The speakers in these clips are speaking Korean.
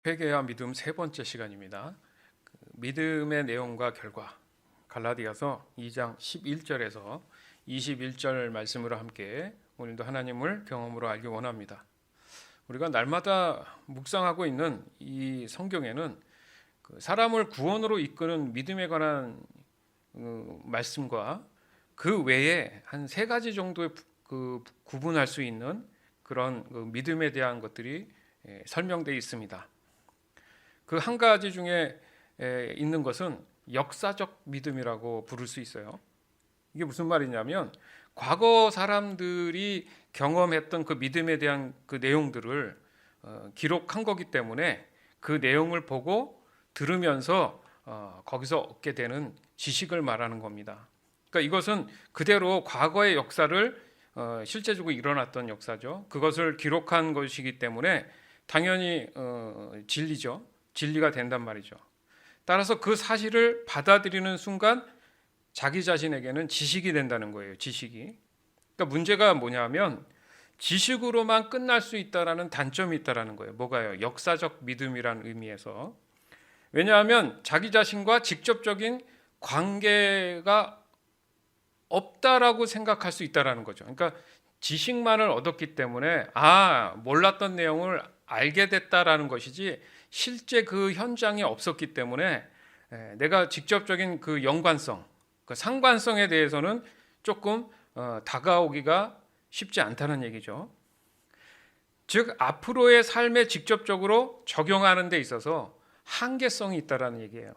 회개와 믿음 세 번째 시간입니다. 믿음의 내용과 결과 갈라디아서 2장 11절에서 21절 말씀으로 함께 오늘도 하나님을 경험으로 알기 원합니다. 우리가 날마다 묵상하고 있는 이 성경에는 사람을 구원으로 이끄는 믿음에 관한 말씀과 그 외에 한 세 가지 정도의 구분할 수 있는 그런 믿음에 대한 것들이 설명되어 있습니다. 그 한 가지 중에 있는 것은 역사적 믿음이라고 부를 수 있어요. 이게 무슨 말이냐면 과거 사람들이 경험했던 그 믿음에 대한 그 내용들을 기록한 거기 때문에 그 내용을 보고 들으면서 거기서 얻게 되는 지식을 말하는 겁니다. 그러니까 이것은 그대로 과거의 역사를 실제적으로 일어났던 역사죠. 그것을 기록한 것이기 때문에 당연히 진리죠. 진리가 된단 말이죠. 따라서 그 사실을 받아들이는 순간 자기 자신에게는 지식이 된다는 거예요. 지식이. 그러니까 문제가 뭐냐면 지식으로만 끝날 수 있다라는 단점이 있다라는 거예요. 뭐가요? 역사적 믿음이라는 의미에서. 왜냐하면 자기 자신과 직접적인 관계가 없다라고 생각할 수 있다라는 거죠. 그러니까 지식만을 얻었기 때문에 몰랐던 내용을 알게 됐다라는 것이지 실제 그 현장이 없었기 때문에 내가 직접적인 그 연관성, 그 상관성에 대해서는 조금 다가오기가 쉽지 않다는 얘기죠. 즉 앞으로의 삶에 직접적으로 적용하는 데 있어서 한계성이 있다라는 얘기예요.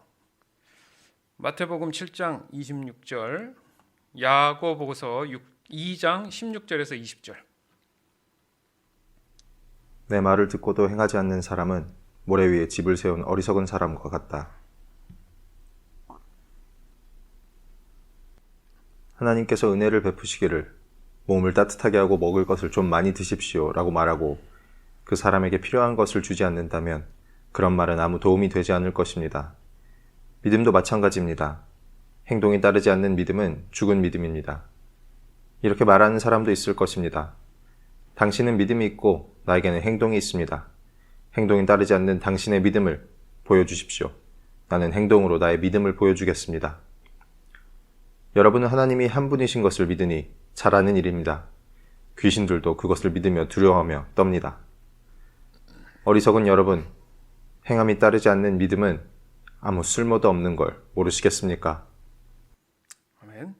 마태복음 7장 26절, 야고보서 2장 16절에서 20절. 내 말을 듣고도 행하지 않는 사람은 모래 위에 집을 세운 어리석은 사람과 같다. 하나님께서 은혜를 베푸시기를 몸을 따뜻하게 하고 먹을 것을 좀 많이 드십시오 라고 말하고 그 사람에게 필요한 것을 주지 않는다면 그런 말은 아무 도움이 되지 않을 것입니다. 믿음도 마찬가지입니다. 행동이 따르지 않는 믿음은 죽은 믿음입니다. 이렇게 말하는 사람도 있을 것입니다. 당신은 믿음이 있고 나에게는 행동이 있습니다. 행동이 따르지 않는 당신의 믿음을 보여주십시오. 나는 행동으로 나의 믿음을 보여주겠습니다. 여러분은 하나님이 한 분이신 것을 믿으니 잘하는 일입니다. 귀신들도 그것을 믿으며 두려워하며 떱니다. 어리석은 여러분, 행함이 따르지 않는 믿음은 아무 쓸모도 없는 걸 모르시겠습니까? 아멘.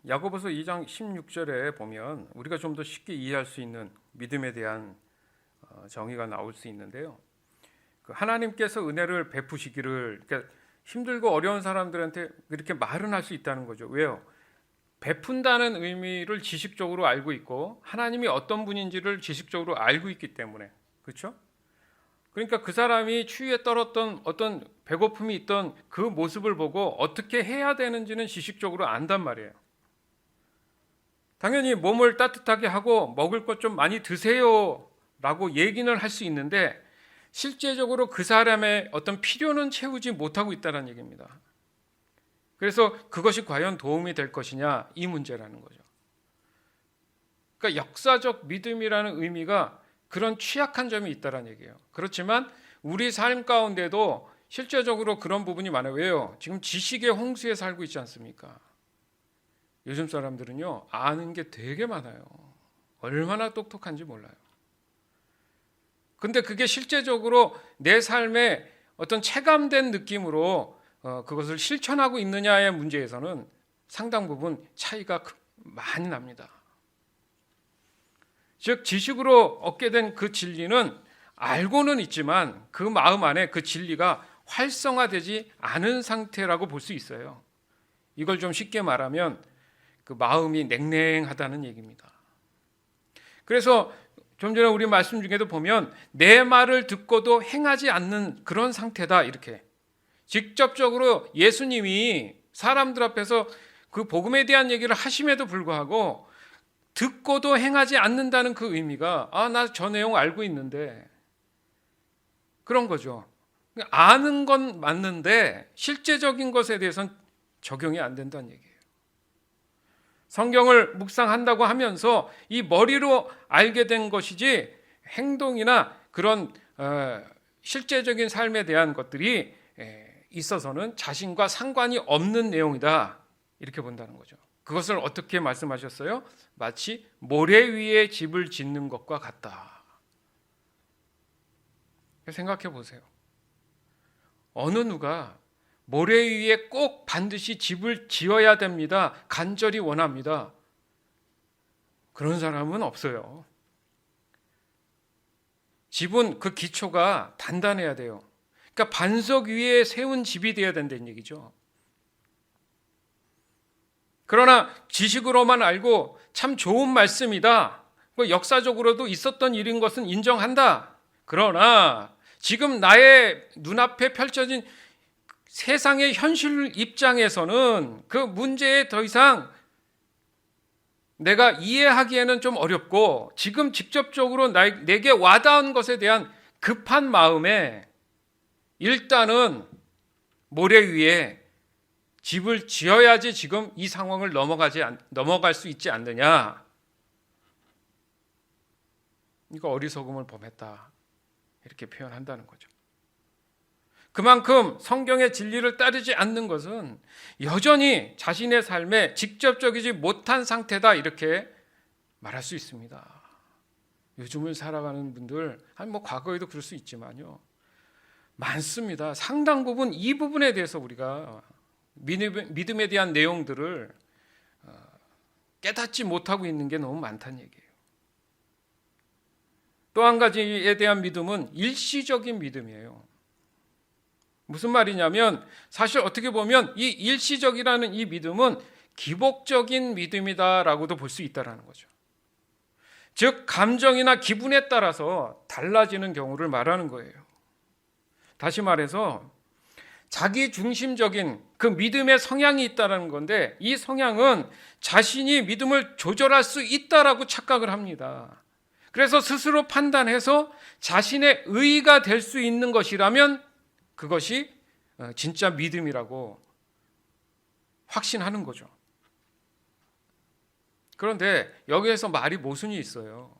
야고보서 2장 16절에 보면 우리가 좀 더 쉽게 이해할 수 있는 믿음에 대한 정의가 나올 수 있는데요. 하나님께서 은혜를 베푸시기를, 그러니까 힘들고 어려운 사람들한테 그렇게 말은 할 수 있다는 거죠. 왜요? 베푼다는 의미를 지식적으로 알고 있고 하나님이 어떤 분인지를 지식적으로 알고 있기 때문에, 그렇죠? 그러니까 그 사람이 추위에 떨었던 어떤 배고픔이 있던 그 모습을 보고 어떻게 해야 되는지는 지식적으로 안단 말이에요. 당연히 몸을 따뜻하게 하고 먹을 것 좀 많이 드세요 라고 얘기는 할 수 있는데 실제적으로 그 사람의 어떤 필요는 채우지 못하고 있다는 얘기입니다. 그래서 그것이 과연 도움이 될 것이냐, 이 문제라는 거죠. 그러니까 역사적 믿음이라는 의미가 그런 취약한 점이 있다는 얘기예요. 그렇지만 우리 삶 가운데도 실제적으로 그런 부분이 많아요. 왜요? 지금 지식의 홍수에 살고 있지 않습니까? 요즘 사람들은요, 아는 게 되게 많아요. 얼마나 똑똑한지 몰라요. 근데 그게 실제적으로 내 삶에 어떤 체감된 느낌으로 그것을 실천하고 있느냐의 문제에서는 상당 부분 차이가 많이 납니다. 즉 지식으로 얻게 된 그 진리는 알고는 있지만 그 마음 안에 그 진리가 활성화되지 않은 상태라고 볼 수 있어요. 이걸 좀 쉽게 말하면 그 마음이 냉랭하다는 얘기입니다. 그래서 좀 전에 우리 말씀 중에도 보면 내 말을 듣고도 행하지 않는 그런 상태다, 이렇게 직접적으로 예수님이 사람들 앞에서 그 복음에 대한 얘기를 하심에도 불구하고 듣고도 행하지 않는다는 그 의미가 나 저 내용 알고 있는데 그런 거죠. 아는 건 맞는데 실제적인 것에 대해서는 적용이 안 된다는 얘기예요. 성경을 묵상한다고 하면서 이 머리로 알게 된 것이지 행동이나 그런 실제적인 삶에 대한 것들이 있어서는 자신과 상관이 없는 내용이다, 이렇게 본다는 거죠. 그것을 어떻게 말씀하셨어요? 마치 모래 위에 집을 짓는 것과 같다. 생각해 보세요. 어느 누가 모래 위에 꼭 반드시 집을 지어야 됩니다, 간절히 원합니다, 그런 사람은 없어요. 집은 그 기초가 단단해야 돼요. 그러니까 반석 위에 세운 집이 되어야 된다는 얘기죠. 그러나 지식으로만 알고 참 좋은 말씀이다, 역사적으로도 있었던 일인 것은 인정한다. 그러나 지금 나의 눈앞에 펼쳐진 세상의 현실 입장에서는 그 문제에 더 이상 내가 이해하기에는 좀 어렵고, 지금 직접적으로 내게 와닿은 것에 대한 급한 마음에 일단은 모래 위에 집을 지어야지 지금 이 상황을 넘어갈 수 있지 않느냐. 이거 어리석음을 범했다, 이렇게 표현한다는 거죠. 그만큼 성경의 진리를 따르지 않는 것은 여전히 자신의 삶에 직접적이지 못한 상태다, 이렇게 말할 수 있습니다. 요즘을 살아가는 분들, 과거에도 그럴 수 있지만요, 많습니다. 상당 부분 이 부분에 대해서 우리가 믿음에 대한 내용들을 깨닫지 못하고 있는 게 너무 많다는 얘기예요. 또 한 가지에 대한 믿음은 일시적인 믿음이에요. 무슨 말이냐면, 사실 어떻게 보면 이 일시적이라는 이 믿음은 기복적인 믿음이다라고도 볼 수 있다는 거죠. 즉 감정이나 기분에 따라서 달라지는 경우를 말하는 거예요. 다시 말해서 자기 중심적인 그 믿음의 성향이 있다는 건데, 이 성향은 자신이 믿음을 조절할 수 있다라고 착각을 합니다. 그래서 스스로 판단해서 자신의 의의가 될 수 있는 것이라면 그것이 진짜 믿음이라고 확신하는 거죠. 그런데 여기에서 말이 모순이 있어요.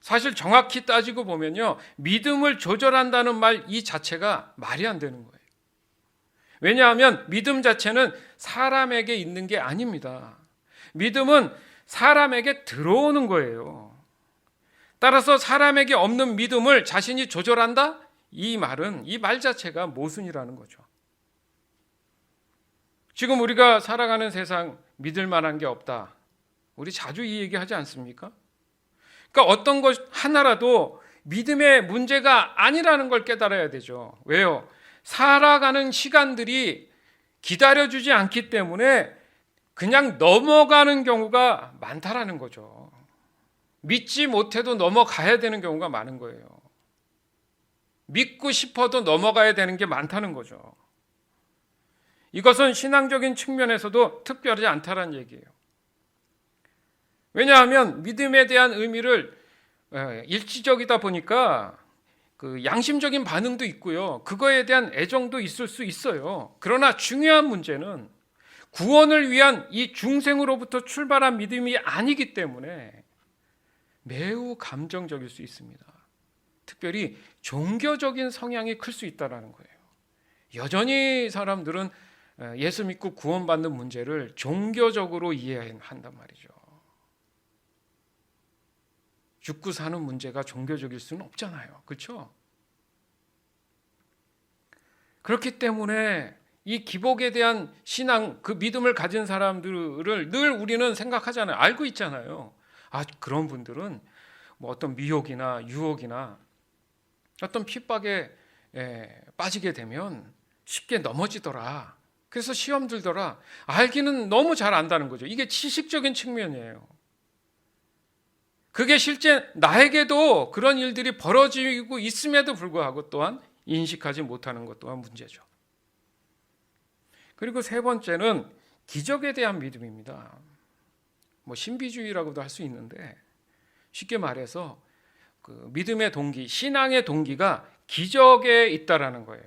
사실 정확히 따지고 보면요, 믿음을 조절한다는 말 이 자체가 말이 안 되는 거예요. 왜냐하면 믿음 자체는 사람에게 있는 게 아닙니다. 믿음은 사람에게 들어오는 거예요. 따라서 사람에게 없는 믿음을 자신이 조절한다? 이 말 자체가 모순이라는 거죠. 지금 우리가 살아가는 세상 믿을 만한 게 없다, 우리 자주 이 얘기하지 않습니까? 그러니까 어떤 것 하나라도 믿음의 문제가 아니라는 걸 깨달아야 되죠. 왜요? 살아가는 시간들이 기다려주지 않기 때문에 그냥 넘어가는 경우가 많다라는 거죠. 믿지 못해도 넘어가야 되는 경우가 많은 거예요. 믿고 싶어도 넘어가야 되는 게 많다는 거죠. 이것은 신앙적인 측면에서도 특별하지 않다는 얘기예요. 왜냐하면 믿음에 대한 의미를 일시적이다 보니까 그 양심적인 반응도 있고요, 그거에 대한 애정도 있을 수 있어요. 그러나 중요한 문제는 구원을 위한 이 중생으로부터 출발한 믿음이 아니기 때문에 매우 감정적일 수 있습니다. 특별히 종교적인 성향이 클 수 있다는 거예요. 여전히 사람들은 예수 믿고 구원받는 문제를 종교적으로 이해한단 말이죠. 죽고 사는 문제가 종교적일 수는 없잖아요. 그렇죠? 그렇기 때문에 이 기복에 대한 신앙, 그 믿음을 가진 사람들을 늘 우리는 생각하잖아요. 알고 있잖아요. 그런 분들은 뭐 어떤 미혹이나 유혹이나 어떤 핍박에 빠지게 되면 쉽게 넘어지더라, 그래서 시험 들더라, 알기는 너무 잘 안다는 거죠. 이게 지식적인 측면이에요. 그게 실제 나에게도 그런 일들이 벌어지고 있음에도 불구하고 또한 인식하지 못하는 것 또한 문제죠. 그리고 세 번째는 기적에 대한 믿음입니다. 신비주의라고도 할 수 있는데, 쉽게 말해서 그 믿음의 동기, 신앙의 동기가 기적에 있다라는 거예요.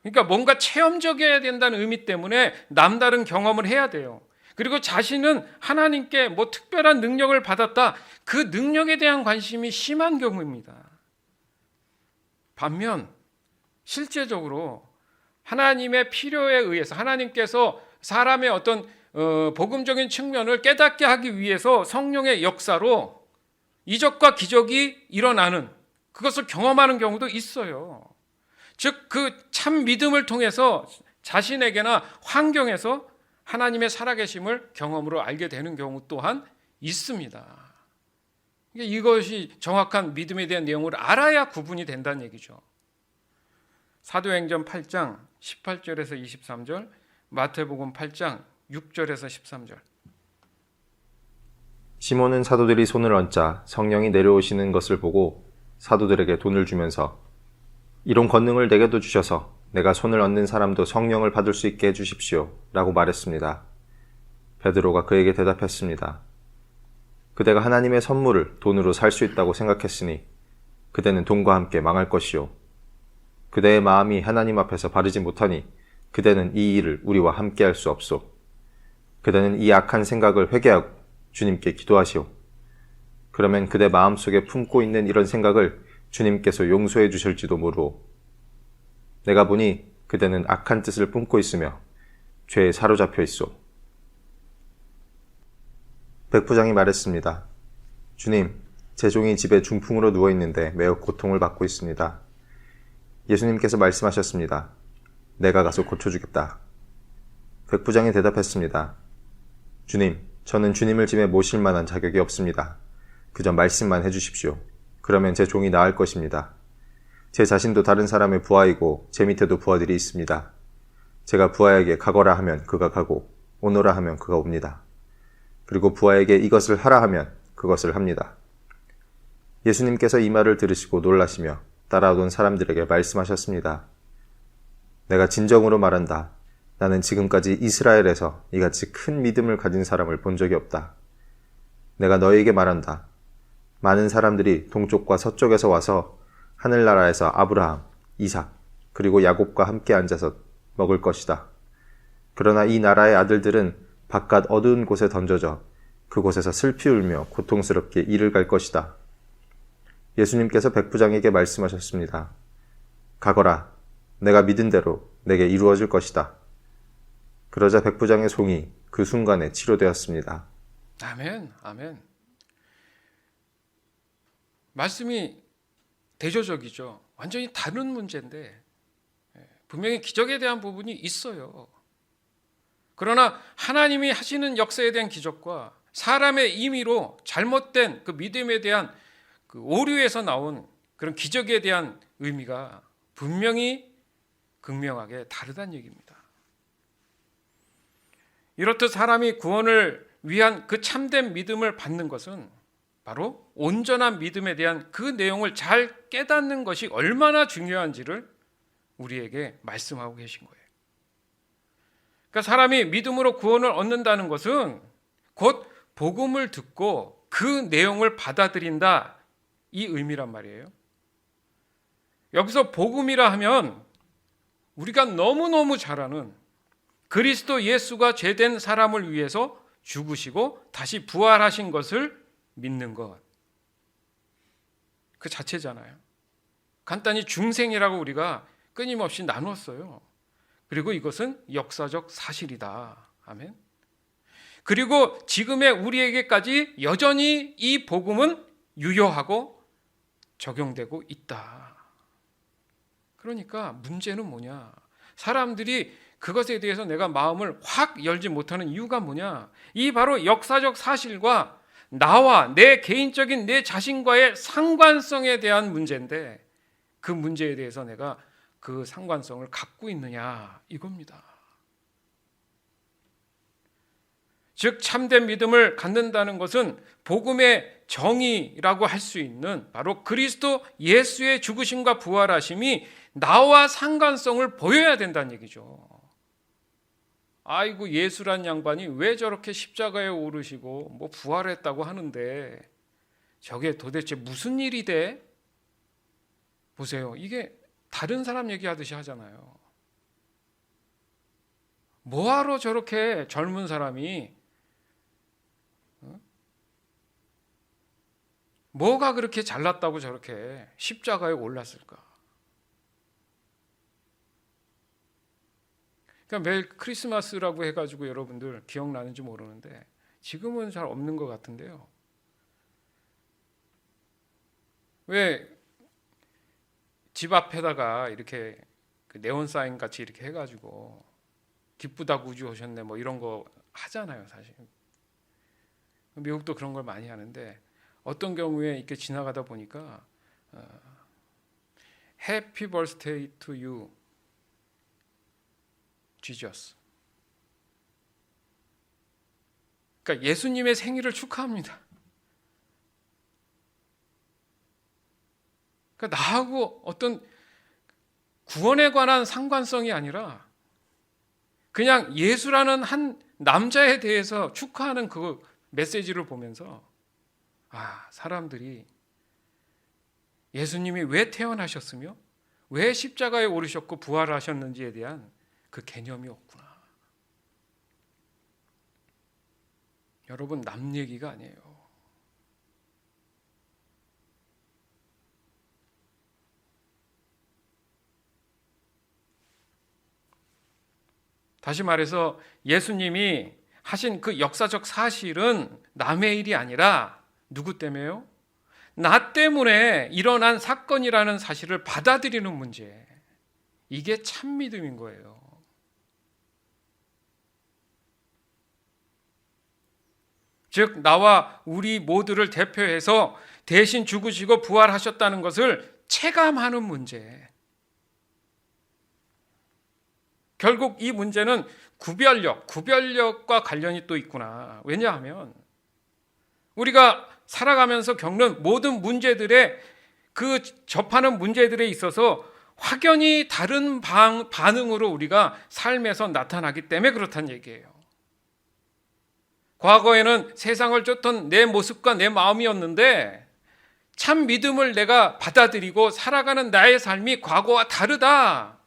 그러니까 뭔가 체험적이어야 된다는 의미 때문에 남다른 경험을 해야 돼요. 그리고 자신은 하나님께 특별한 능력을 받았다, 그 능력에 대한 관심이 심한 경우입니다. 반면 실제적으로 하나님의 필요에 의해서 하나님께서 사람의 어떤 복음적인 측면을 깨닫게 하기 위해서 성령의 역사로 이적과 기적이 일어나는 그것을 경험하는 경우도 있어요. 즉 그 참 믿음을 통해서 자신에게나 환경에서 하나님의 살아계심을 경험으로 알게 되는 경우 또한 있습니다. 이것이 정확한 믿음에 대한 내용을 알아야 구분이 된다는 얘기죠. 사도행전 8장 18절에서 23절, 마태복음 8장 6절에서 13절. 시몬은 사도들이 손을 얹자 성령이 내려오시는 것을 보고 사도들에게 돈을 주면서 이런 권능을 내게도 주셔서 내가 손을 얹는 사람도 성령을 받을 수 있게 해주십시오 라고 말했습니다. 베드로가 그에게 대답했습니다. 그대가 하나님의 선물을 돈으로 살 수 있다고 생각했으니 그대는 돈과 함께 망할 것이요. 그대의 마음이 하나님 앞에서 바르지 못하니 그대는 이 일을 우리와 함께 할 수 없소. 그대는 이 악한 생각을 회개하고 주님께 기도하시오. 그러면 그대 마음속에 품고 있는 이런 생각을 주님께서 용서해 주실지도 모르오. 내가 보니 그대는 악한 뜻을 품고 있으며 죄에 사로잡혀 있소. 백부장이 말했습니다. 주님, 제 종이 집에 중풍으로 누워있는데 매우 고통을 받고 있습니다. 예수님께서 말씀하셨습니다. 내가 가서 고쳐주겠다. 백부장이 대답했습니다. 주님, 저는 주님을 집에 모실 만한 자격이 없습니다. 그저 말씀만 해주십시오. 그러면 제 종이 나을 것입니다. 제 자신도 다른 사람의 부하이고 제 밑에도 부하들이 있습니다. 제가 부하에게 가거라 하면 그가 가고 오너라 하면 그가 옵니다. 그리고 부하에게 이것을 하라 하면 그것을 합니다. 예수님께서 이 말을 들으시고 놀라시며 따라오던 사람들에게 말씀하셨습니다. 내가 진정으로 말한다. 나는 지금까지 이스라엘에서 이같이 큰 믿음을 가진 사람을 본 적이 없다. 내가 너희에게 말한다. 많은 사람들이 동쪽과 서쪽에서 와서 하늘나라에서 아브라함, 이삭, 그리고 야곱과 함께 앉아서 먹을 것이다. 그러나 이 나라의 아들들은 바깥 어두운 곳에 던져져 그곳에서 슬피 울며 고통스럽게 이를 갈 것이다. 예수님께서 백부장에게 말씀하셨습니다. 가거라. 내가 믿은 대로 내게 이루어질 것이다. 그러자 백부장의 송이 그 순간에 치료되었습니다. 아멘, 아멘. 말씀이 대조적이죠. 완전히 다른 문제인데 분명히 기적에 대한 부분이 있어요. 그러나 하나님이 하시는 역사에 대한 기적과 사람의 임의로 잘못된 그 믿음에 대한 그 오류에서 나온 그런 기적에 대한 의미가 분명히 극명하게 다르다는 얘기입니다. 이렇듯 사람이 구원을 위한 그 참된 믿음을 받는 것은 바로 온전한 믿음에 대한 그 내용을 잘 깨닫는 것이 얼마나 중요한지를 우리에게 말씀하고 계신 거예요. 그러니까 사람이 믿음으로 구원을 얻는다는 것은 곧 복음을 듣고 그 내용을 받아들인다, 이 의미란 말이에요. 여기서 복음이라 하면 우리가 너무너무 잘 아는 그리스도 예수가 죄된 사람을 위해서 죽으시고 다시 부활하신 것을 믿는 것, 그 자체잖아요. 간단히 중생이라고 우리가 끊임없이 나눴어요. 그리고 이것은 역사적 사실이다. 아멘. 그리고 지금의 우리에게까지 여전히 이 복음은 유효하고 적용되고 있다. 그러니까 문제는 뭐냐? 사람들이 그것에 대해서 내가 마음을 확 열지 못하는 이유가 뭐냐? 이 바로 역사적 사실과 나와 내 개인적인 내 자신과의 상관성에 대한 문제인데, 그 문제에 대해서 내가 그 상관성을 갖고 있느냐, 이겁니다. 즉 참된 믿음을 갖는다는 것은 복음의 정의라고 할 수 있는 바로 그리스도 예수의 죽으심과 부활하심이 나와 상관성을 보여야 된다는 얘기죠. 아이고, 예수란 양반이 왜 저렇게 십자가에 오르시고 뭐 부활했다고 하는데 저게 도대체 무슨 일이 돼? 보세요. 이게 다른 사람 얘기하듯이 하잖아요. 뭐하러 저렇게 젊은 사람이, 뭐가 그렇게 잘났다고 저렇게 십자가에 올랐을까? 그러니까 매일 크리스마스라고 해가지고 여러분들 기억나는지 모르는데 지금은 잘 없는 것 같은데요. 왜 집 앞에다가 이렇게 그 네온 사인 같이 이렇게 해가지고 기쁘다 구주 오셨네 뭐 이런 거 하잖아요, 사실. 미국도 그런 걸 많이 하는데 어떤 경우에 이렇게 지나가다 보니까 Happy birthday to you, Jesus. 그러니까 예수님의 생일을 축하합니다. 그러니까 나하고 어떤 구원에 관한 상관성이 아니라 그냥 예수라는 한 남자에 대해서 축하하는 그 메시지를 보면서 사람들이 예수님이 왜 태어나셨으며 왜 십자가에 오르셨고 부활하셨는지에 대한 그 개념이 없구나. 여러분, 남 얘기가 아니에요. 다시 말해서 예수님이 하신 그 역사적 사실은 남의 일이 아니라 누구 때문에요? 나 때문에 일어난 사건이라는 사실을 받아들이는 문제. 이게 참 믿음인 거예요. 즉 나와 우리 모두를 대표해서 대신 죽으시고 부활하셨다는 것을 체감하는 문제. 결국 이 문제는 구별력과 관련이 또 있구나. 왜냐하면 우리가 살아가면서 겪는 모든 문제들의 그 접하는 문제들에 있어서 확연히 다른 반응으로 우리가 삶에서 나타나기 때문에 그렇다는 얘기예요. 과거에는 세상을 쫓던 내 모습과 내 마음이었는데 참 믿음을 내가 받아들이고 살아가는 나의 삶이 과거와 다르다.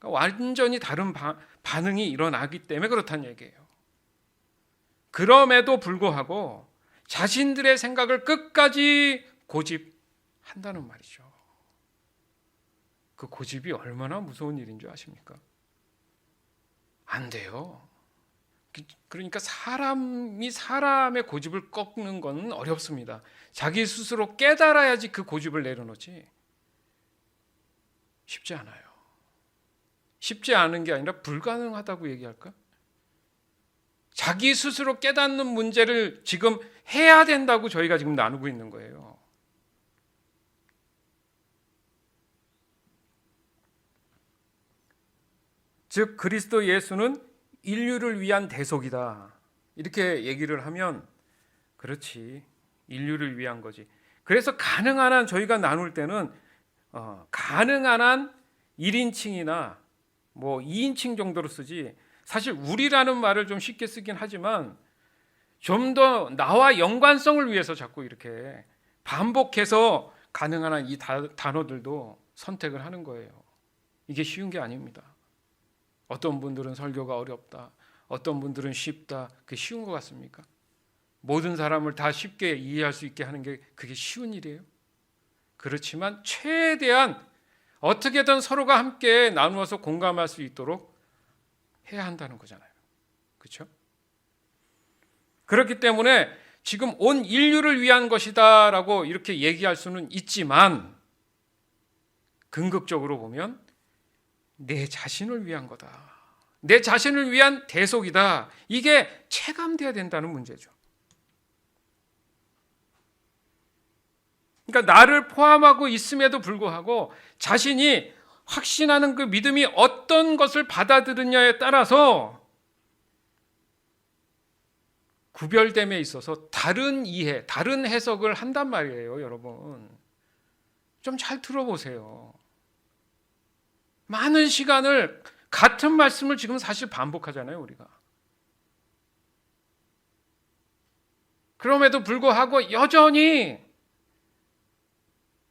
완전히 다른 반응이 일어나기 때문에 그렇다는 얘기예요. 그럼에도 불구하고 자신들의 생각을 끝까지 고집한다는 말이죠. 그 고집이 얼마나 무서운 일인 줄 아십니까? 안 돼요. 그러니까 사람이 사람의 고집을 꺾는 건 어렵습니다. 자기 스스로 깨달아야지 그 고집을 내려놓지. 쉽지 않아요. 쉽지 않은 게 아니라 불가능하다고 얘기할까? 자기 스스로 깨닫는 문제를 지금 해야 된다고 저희가 지금 나누고 있는 거예요. 즉 그리스도 예수는 인류를 위한 대속이다. 이렇게 얘기를 하면 그렇지, 인류를 위한 거지. 그래서 가능한 한 저희가 나눌 때는 가능한 한 1인칭이나 뭐 2인칭 정도로 쓰지, 사실 우리라는 말을 좀 쉽게 쓰긴 하지만 좀 더 나와 연관성을 위해서 자꾸 이렇게 반복해서 가능한 한 이 단어들도 선택을 하는 거예요. 이게 쉬운 게 아닙니다. 어떤 분들은 설교가 어렵다, 어떤 분들은 쉽다. 그게 쉬운 것 같습니까? 모든 사람을 다 쉽게 이해할 수 있게 하는 게 그게 쉬운 일이에요? 그렇지만 최대한 어떻게든 서로가 함께 나누어서 공감할 수 있도록 해야 한다는 거잖아요. 그렇죠? 그렇기 때문에 지금 온 인류를 위한 것이다라고 이렇게 얘기할 수는 있지만 궁극적으로 보면 내 자신을 위한 거다. 내 자신을 위한 대속이다. 이게 체감돼야 된다는 문제죠. 그러니까 나를 포함하고 있음에도 불구하고 자신이 확신하는 그 믿음이 어떤 것을 받아들이냐에 따라서 구별됨에 있어서 다른 이해, 다른 해석을 한단 말이에요, 여러분. 좀 잘 들어보세요. 많은 시간을 같은 말씀을 지금 사실 반복하잖아요, 우리가. 그럼에도 불구하고 여전히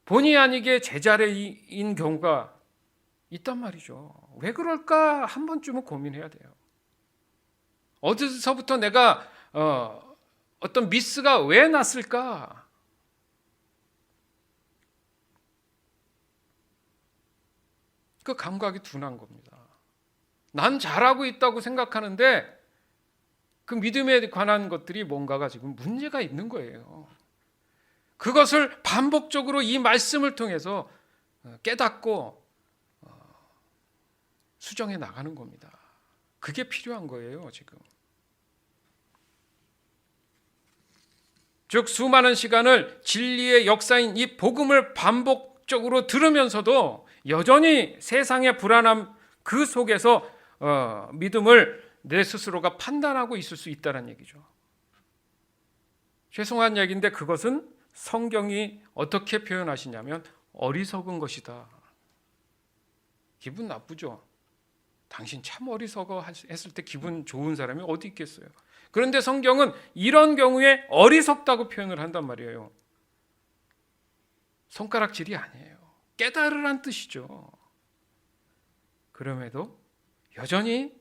본의 아니게 제자리인 경우가 있단 말이죠. 왜 그럴까 한 번쯤은 고민해야 돼요. 어디서부터 내가 어떤 미스가 왜 났을까? 그 감각이 둔한 겁니다. 난 잘하고 있다고 생각하는데 그 믿음에 관한 것들이 뭔가가 지금 문제가 있는 거예요. 그것을 반복적으로 이 말씀을 통해서 깨닫고 수정해 나가는 겁니다. 그게 필요한 거예요, 지금. 즉 수많은 시간을 진리의 역사인 이 복음을 반복적으로 들으면서도 여전히 세상의 불안함 그 속에서 믿음을 내 스스로가 판단하고 있을 수 있다는 얘기죠. 죄송한 얘기인데 그것은 성경이 어떻게 표현하시냐면 어리석은 것이다. 기분 나쁘죠? 당신 참 어리석어 했을 때 기분 좋은 사람이 어디 있겠어요? 그런데 성경은 이런 경우에 어리석다고 표현을 한단 말이에요. 손가락질이 아니에요. 깨달으란 뜻이죠. 그럼에도 여전히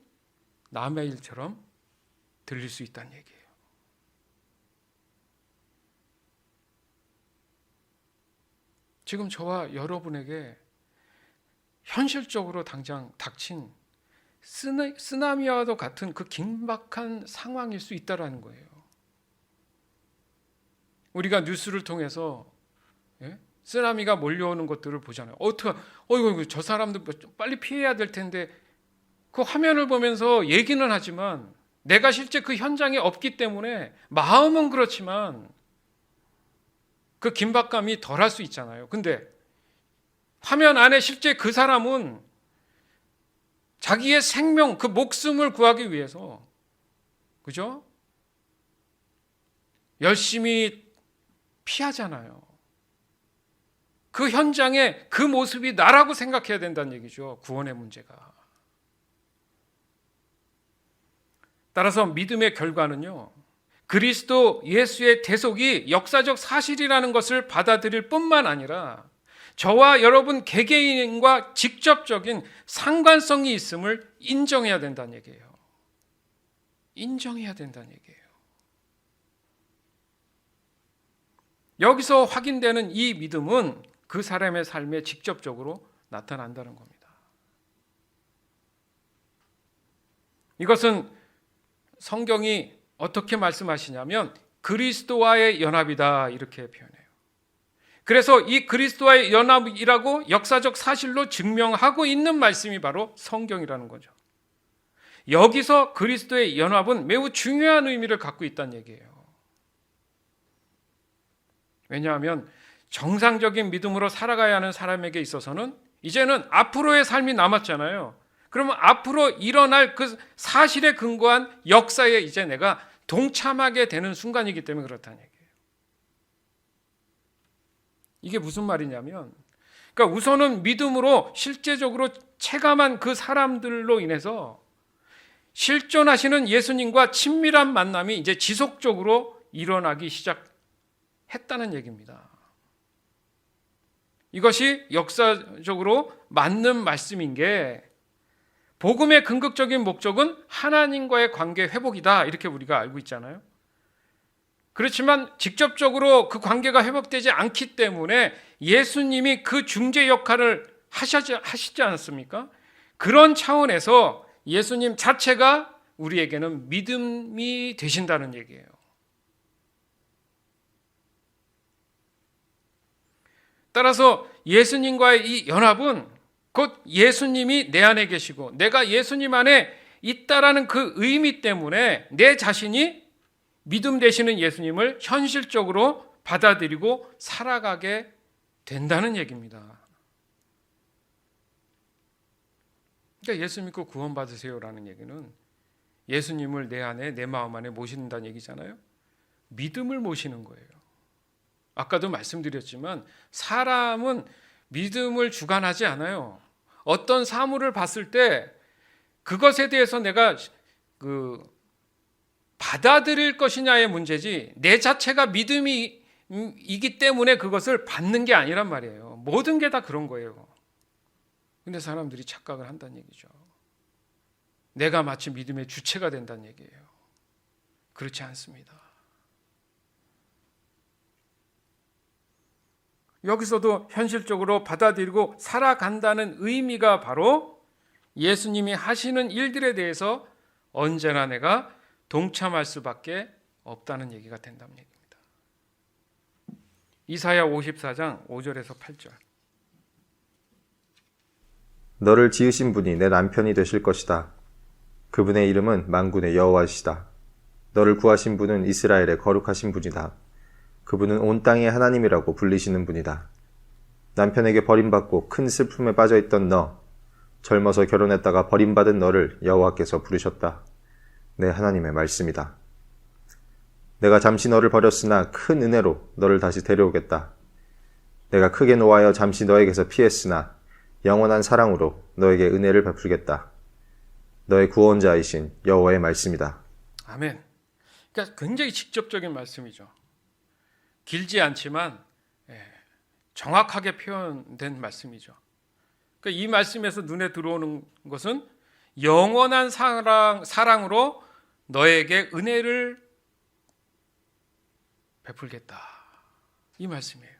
남의 일처럼 들릴 수 있다는 얘기예요. 지금 저와 여러분에게 현실적으로 당장 닥친 쓰나미와도 같은 그 긴박한 상황일 수 있다는 거예요. 우리가 뉴스를 통해서 쓰나미가 몰려오는 것들을 보잖아요. 어이구 저 사람들 빨리 피해야 될 텐데 그 화면을 보면서 얘기는 하지만 내가 실제 그 현장에 없기 때문에 마음은 그렇지만 그 긴박감이 덜할 수 있잖아요. 근데 화면 안에 실제 그 사람은 자기의 생명, 그 목숨을 구하기 위해서 그죠? 열심히 피하잖아요. 그 현장에 그 모습이 나라고 생각해야 된다는 얘기죠. 구원의 문제가. 따라서 믿음의 결과는요, 그리스도 예수의 대속이 역사적 사실이라는 것을 받아들일 뿐만 아니라 저와 여러분 개개인과 직접적인 상관성이 있음을 인정해야 된다는 얘기예요. 인정해야 된다는 얘기예요. 여기서 확인되는 이 믿음은 그 사람의 삶에 직접적으로 나타난다는 겁니다. 이것은 성경이 어떻게 말씀하시냐면 그리스도와의 연합이다 이렇게 표현해요. 그래서 이 그리스도와의 연합이라고 역사적 사실로 증명하고 있는 말씀이 바로 성경이라는 거죠. 여기서 그리스도의 연합은 매우 중요한 의미를 갖고 있다는 얘기예요. 왜냐하면 정상적인 믿음으로 살아가야 하는 사람에게 있어서는 이제는 앞으로의 삶이 남았잖아요. 그러면 앞으로 일어날 그 사실에 근거한 역사에 이제 내가 동참하게 되는 순간이기 때문에 그렇다는 얘기예요. 이게 무슨 말이냐면, 그러니까 우선은 믿음으로 실제적으로 체감한 그 사람들로 인해서 실존하시는 예수님과 친밀한 만남이 이제 지속적으로 일어나기 시작했다는 얘기입니다. 이것이 역사적으로 맞는 말씀인 게 복음의 궁극적인 목적은 하나님과의 관계 회복이다 이렇게 우리가 알고 있잖아요. 그렇지만 직접적으로 그 관계가 회복되지 않기 때문에 예수님이 그 중재 역할을 하시지 않았습니까? 그런 차원에서 예수님 자체가 우리에게는 믿음이 되신다는 얘기예요. 따라서 예수님과의 이 연합은 곧 예수님이 내 안에 계시고 내가 예수님 안에 있다라는 그 의미 때문에 내 자신이 믿음 되시는 예수님을 현실적으로 받아들이고 살아가게 된다는 얘기입니다. 그러니까 예수 믿고 구원받으세요라는 얘기는 예수님을 내 안에 내 마음 안에 모신다는 얘기잖아요. 믿음을 모시는 거예요. 아까도 말씀드렸지만 사람은 믿음을 주관하지 않아요. 어떤 사물을 봤을 때 그것에 대해서 내가 받아들일 것이냐의 문제지 내 자체가 믿음이기 때문에 그것을 받는 게 아니란 말이에요. 모든 게 다 그런 거예요. 근데 사람들이 착각을 한다는 얘기죠. 내가 마치 믿음의 주체가 된다는 얘기예요. 그렇지 않습니다. 여기서도 현실적으로 받아들이고 살아간다는 의미가 바로 예수님이 하시는 일들에 대해서 언제나 내가 동참할 수밖에 없다는 얘기가 된다는 얘기입니다. 이사야 54장 5절에서 8절. 너를 지으신 분이 내 남편이 되실 것이다. 그분의 이름은 만군의 여호와시다. 너를 구하신 분은 이스라엘의 거룩하신 분이다. 그분은 온 땅의 하나님이라고 불리시는 분이다. 남편에게 버림받고 큰 슬픔에 빠져있던 너, 젊어서 결혼했다가 버림받은 너를 여호와께서 부르셨다. 내 하나님의 말씀이다. 내가 잠시 너를 버렸으나 큰 은혜로 너를 다시 데려오겠다. 내가 크게 노하여 잠시 너에게서 피했으나 영원한 사랑으로 너에게 은혜를 베풀겠다. 너의 구원자이신 여호와의 말씀이다. 아멘. 그러니까 굉장히 직접적인 말씀이죠. 길지 않지만 정확하게 표현된 말씀이죠. 그러니까 이 말씀에서 눈에 들어오는 것은 영원한 사랑으로 너에게 은혜를 베풀겠다. 이 말씀이에요.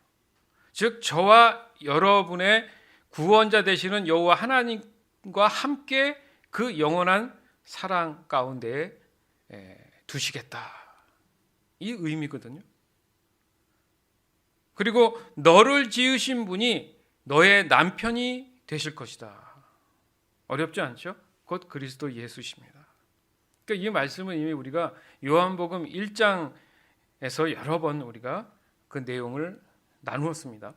즉 저와 여러분의 구원자 되시는 여호와 하나님과 함께 그 영원한 사랑 가운데 두시겠다. 이 의미거든요. 그리고 너를 지으신 분이 너의 남편이 되실 것이다. 어렵지 않죠? 곧 그리스도 예수십니다. 그러니까 이 말씀은 이미 우리가 요한복음 1장에서 여러 번 우리가 그 내용을 나누었습니다.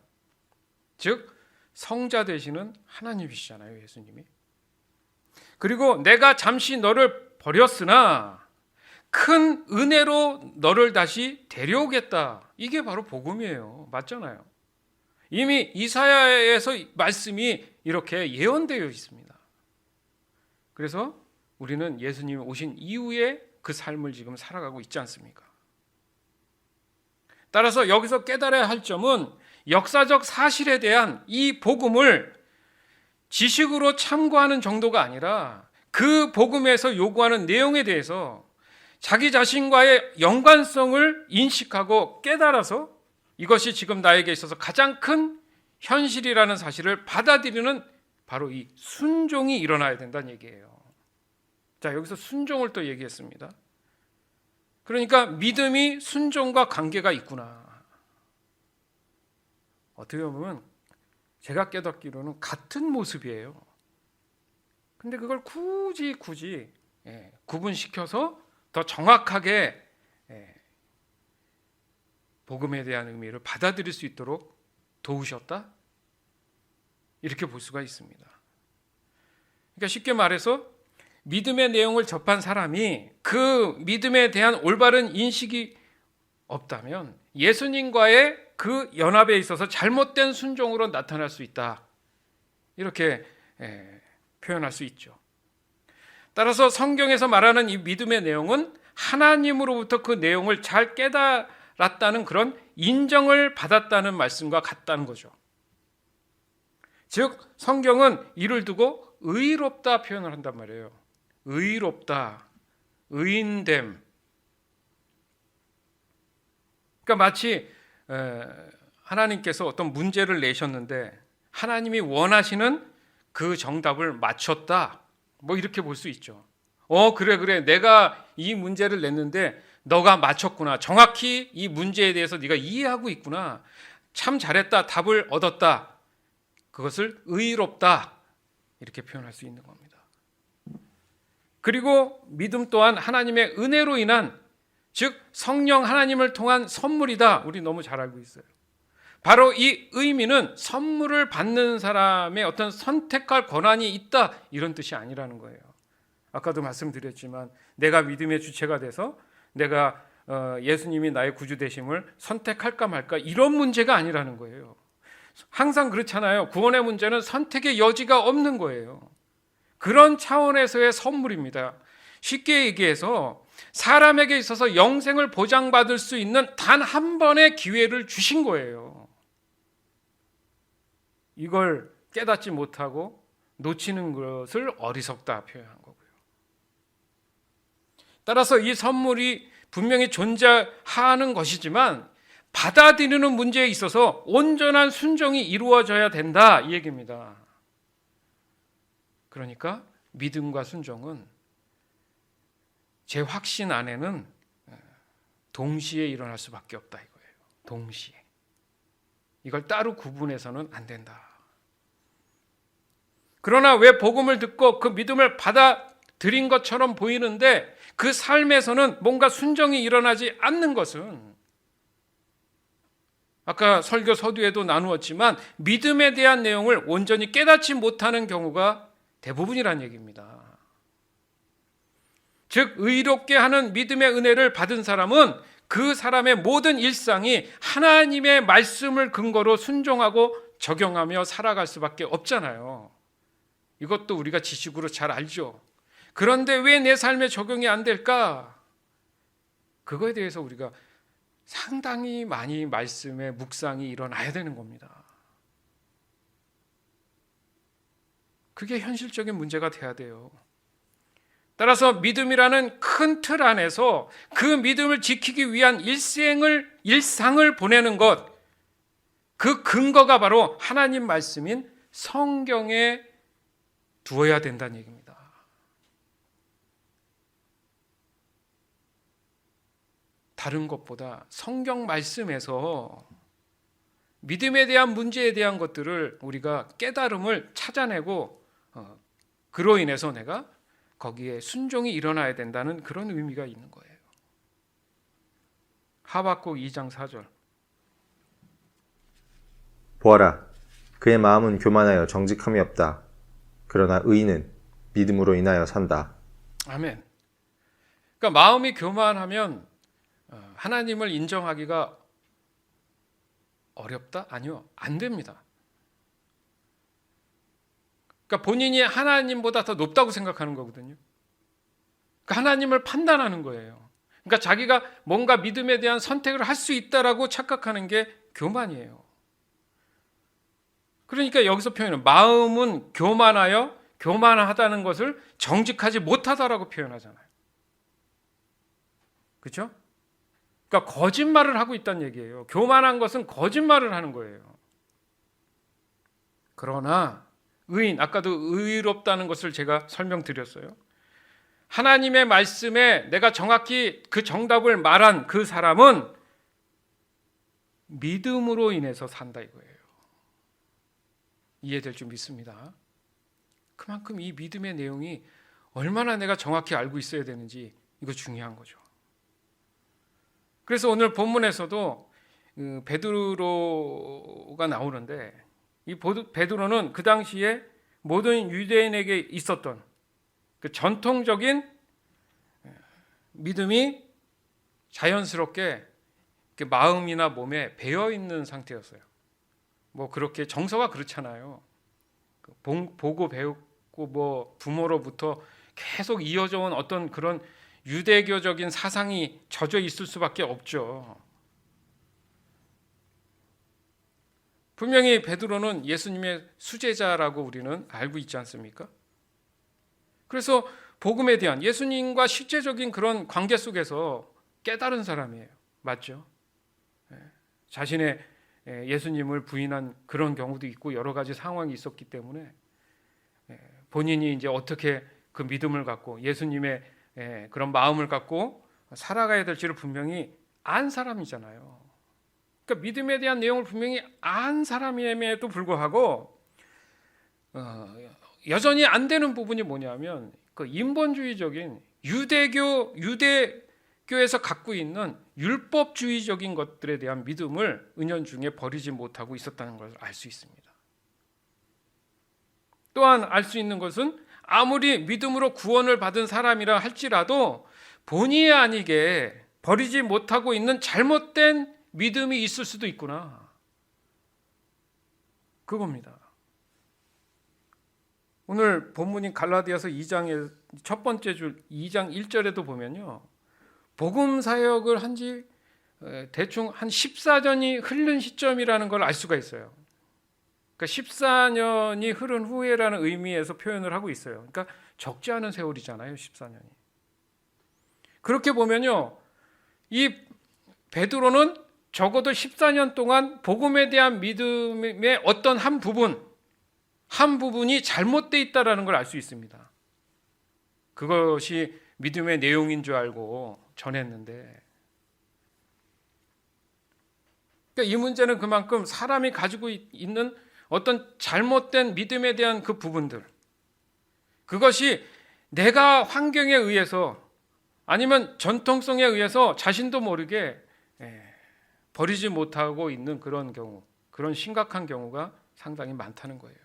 즉 성자 되시는 하나님이시잖아요, 예수님이. 그리고 내가 잠시 너를 버렸으나 큰 은혜로 너를 다시 데려오겠다. 이게 바로 복음이에요. 맞잖아요. 이미 이사야에서 말씀이 이렇게 예언되어 있습니다. 그래서 우리는 예수님이 오신 이후에 그 삶을 지금 살아가고 있지 않습니까? 따라서 여기서 깨달아야 할 점은 역사적 사실에 대한 이 복음을 지식으로 참고하는 정도가 아니라 그 복음에서 요구하는 내용에 대해서 자기 자신과의 연관성을 인식하고 깨달아서 이것이 지금 나에게 있어서 가장 큰 현실이라는 사실을 받아들이는 바로 이 순종이 일어나야 된다는 얘기예요. 자, 여기서 순종을 또 얘기했습니다. 그러니까 믿음이 순종과 관계가 있구나. 어떻게 보면 제가 깨닫기로는 같은 모습이에요. 근데 그걸 굳이 구분시켜서 더 정확하게 복음에 대한 의미를 받아들일 수 있도록 도우셨다? 이렇게 볼 수가 있습니다. 그러니까 쉽게 말해서 믿음의 내용을 접한 사람이 그 믿음에 대한 올바른 인식이 없다면 예수님과의 그 연합에 있어서 잘못된 순종으로 나타날 수 있다. 이렇게 표현할 수 있죠. 따라서 성경에서 말하는 이 믿음의 내용은 하나님으로부터 그 내용을 잘 깨달았다는 그런 인정을 받았다는 말씀과 같다는 거죠. 즉 성경은 이를 두고 의롭다 표현을 한단 말이에요. 의롭다, 의인됨. 그러니까 마치 하나님께서 어떤 문제를 내셨는데 하나님이 원하시는 그 정답을 맞췄다. 뭐 이렇게 볼 수 있죠. 그래 내가 이 문제를 냈는데 너가 맞췄구나. 정확히 이 문제에 대해서 네가 이해하고 있구나. 참 잘했다. 답을 얻었다. 그것을 의롭다. 이렇게 표현할 수 있는 겁니다. 그리고 믿음 또한 하나님의 은혜로 인한, 즉 성령 하나님을 통한 선물이다. 우리 너무 잘 알고 있어요. 바로 이 의미는 선물을 받는 사람의 어떤 선택할 권한이 있다, 이런 뜻이 아니라는 거예요. 아까도 말씀드렸지만 내가 믿음의 주체가 돼서 내가 예수님이 나의 구주 되심을 선택할까 말까, 이런 문제가 아니라는 거예요. 항상 그렇잖아요. 구원의 문제는 선택의 여지가 없는 거예요. 그런 차원에서의 선물입니다. 쉽게 얘기해서 사람에게 있어서 영생을 보장받을 수 있는 단 한 번의 기회를 주신 거예요. 이걸 깨닫지 못하고 놓치는 것을 어리석다 표현한 거고요. 따라서 이 선물이 분명히 존재하는 것이지만 받아들이는 문제에 있어서 온전한 순종이 이루어져야 된다, 이 얘기입니다. 그러니까 믿음과 순종은 제 확신 안에는 동시에 일어날 수밖에 없다 이거예요. 동시에. 이걸 따로 구분해서는 안 된다. 그러나 왜 복음을 듣고 그 믿음을 받아들인 것처럼 보이는데 그 삶에서는 뭔가 순종이 일어나지 않는 것은, 아까 설교 서두에도 나누었지만 믿음에 대한 내용을 온전히 깨닫지 못하는 경우가 대부분이란 얘기입니다. 즉 의롭게 하는 믿음의 은혜를 받은 사람은 그 사람의 모든 일상이 하나님의 말씀을 근거로 순종하고 적용하며 살아갈 수밖에 없잖아요. 이것도 우리가 지식으로 잘 알죠. 그런데 왜 내 삶에 적용이 안 될까? 그거에 대해서 우리가 상당히 많이 말씀의 묵상이 일어나야 되는 겁니다. 그게 현실적인 문제가 돼야 돼요. 따라서 믿음이라는 큰 틀 안에서 그 믿음을 지키기 위한 일상을 보내는 것, 그 근거가 바로 하나님 말씀인 성경에 두어야 된다는 얘기입니다. 다른 것보다 성경 말씀에서 믿음에 대한 문제에 대한 것들을 우리가 깨달음을 찾아내고 그로 인해서 내가 거기에 순종이 일어나야 된다는 그런 의미가 있는 거예요. 하박국 2장 4절. 보아라, 그의 마음은 교만하여 정직함이 없다. 그러나 의인은 믿음으로 인하여 산다. 아멘. 그러니까 마음이 교만하면 하나님을 인정하기가 어렵다? 아니요, 안 됩니다. 그러니까 본인이 하나님보다 더 높다고 생각하는 거거든요. 그러니까 하나님을 판단하는 거예요. 그러니까 자기가 뭔가 믿음에 대한 선택을 할 수 있다라고 착각하는 게 교만이에요. 그러니까 여기서 표현은 마음은 교만하다는 것을 정직하지 못하다라고 표현하잖아요. 그렇죠? 그러니까 거짓말을 하고 있다는 얘기예요. 교만한 것은 거짓말을 하는 거예요. 그러나 의인, 아까도 의롭다는 것을 제가 설명드렸어요. 하나님의 말씀에 내가 정확히 그 정답을 말한 그 사람은 믿음으로 인해서 산다 이거예요. 이해될 줄 믿습니다. 그만큼 이 믿음의 내용이 얼마나 내가 정확히 알고 있어야 되는지 이거 중요한 거죠. 그래서 오늘 본문에서도 베드로가 나오는데 이 베드로는 그 당시에 모든 유대인에게 있었던 그 전통적인 믿음이 자연스럽게 마음이나 몸에 배어 있는 상태였어요. 뭐 그렇게 정서가 그렇잖아요. 보고 배우고 뭐 부모로부터 계속 이어져 온 어떤 그런 유대교적인 사상이 젖어 있을 수밖에 없죠. 분명히 베드로는 예수님의 수제자라고 우리는 알고 있지 않습니까? 그래서 복음에 대한 예수님과 실제적인 그런 관계 속에서 깨달은 사람이에요. 맞죠? 자신의 예수님을 부인한 그런 경우도 있고 여러 가지 상황이 있었기 때문에 본인이 이제 어떻게 그 믿음을 갖고 예수님의 그런 마음을 갖고 살아가야 될지를 분명히 안 사람이잖아요. 그러니까 믿음에 대한 내용을 분명히 안 사람임에도 불구하고 여전히 안 되는 부분이 뭐냐면 그 인본주의적인 유대교에서 갖고 있는 율법주의적인 것들에 대한 믿음을 은연중에 버리지 못하고 있었다는 것을 알 수 있습니다. 또한 알 수 있는 것은 아무리 믿음으로 구원을 받은 사람이라 할지라도 본의 아니게 버리지 못하고 있는 잘못된 믿음이 있을 수도 있구나. 그겁니다. 오늘 본문인 갈라디아서 2장의 첫 번째 줄 2장 1절에도 보면요. 복음 사역을 한 지 대충 한 14년이 흐른 시점이라는 걸 알 수가 있어요. 그러니까 14년이 흐른 후에라는 의미에서 표현을 하고 있어요. 그러니까 적지 않은 세월이잖아요, 14년이. 그렇게 보면요. 이 베드로는 적어도 14년 동안 복음에 대한 믿음의 어떤 한 부분, 한 부분이 잘못되어 있다는 걸 알 수 있습니다. 그것이 믿음의 내용인 줄 알고 전했는데, 그러니까 이 문제는 그만큼 사람이 가지고 있는 어떤 잘못된 믿음에 대한 그 부분들, 그것이 내가 환경에 의해서 아니면 전통성에 의해서 자신도 모르게 버리지 못하고 있는 그런 경우, 그런 심각한 경우가 상당히 많다는 거예요.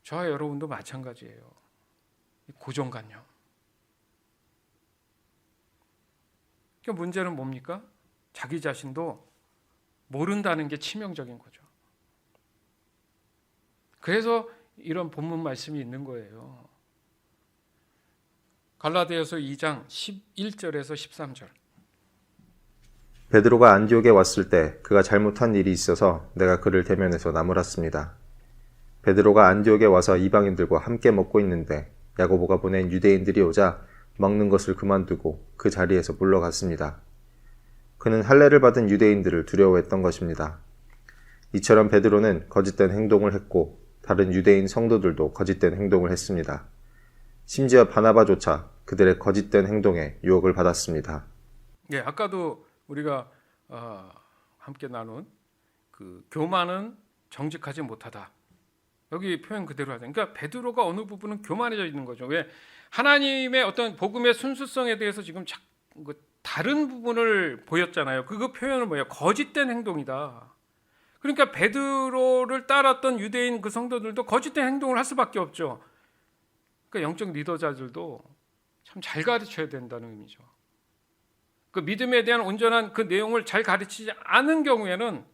저와 여러분도 마찬가지예요. 고정관념. 그러니까 문제는 뭡니까? 자기 자신도 모른다는 게 치명적인 거죠. 그래서 이런 본문 말씀이 있는 거예요. 갈라디아서 2장 11절에서 13절. 베드로가 안디옥에 왔을 때 그가 잘못한 일이 있어서 내가 그를 대면해서 나무랐습니다. 베드로가 안디옥에 와서 이방인들과 함께 먹고 있는데 야고보가 보낸 유대인들이 오자 먹는 것을 그만두고 그 자리에서 물러갔습니다. 그는 할례를 받은 유대인들을 두려워했던 것입니다. 이처럼 베드로는 거짓된 행동을 했고 다른 유대인 성도들도 거짓된 행동을 했습니다. 심지어 바나바조차 그들의 거짓된 행동에 유혹을 받았습니다. 예, 아까도 우리가 함께 나눈 그 교만은 정직하지 못하다. 여기 표현 그대로 하자. 그러니까 베드로가 어느 부분은 교만해져 있는 거죠. 왜? 하나님의 어떤 복음의 순수성에 대해서 지금 다른 부분을 보였잖아요. 그 표현은 뭐예요? 거짓된 행동이다. 그러니까 베드로를 따랐던 유대인 그 성도들도 거짓된 행동을 할 수밖에 없죠. 그러니까 영적 리더자들도 참 잘 가르쳐야 된다는 의미죠. 그 믿음에 대한 온전한 그 내용을 잘 가르치지 않은 경우에는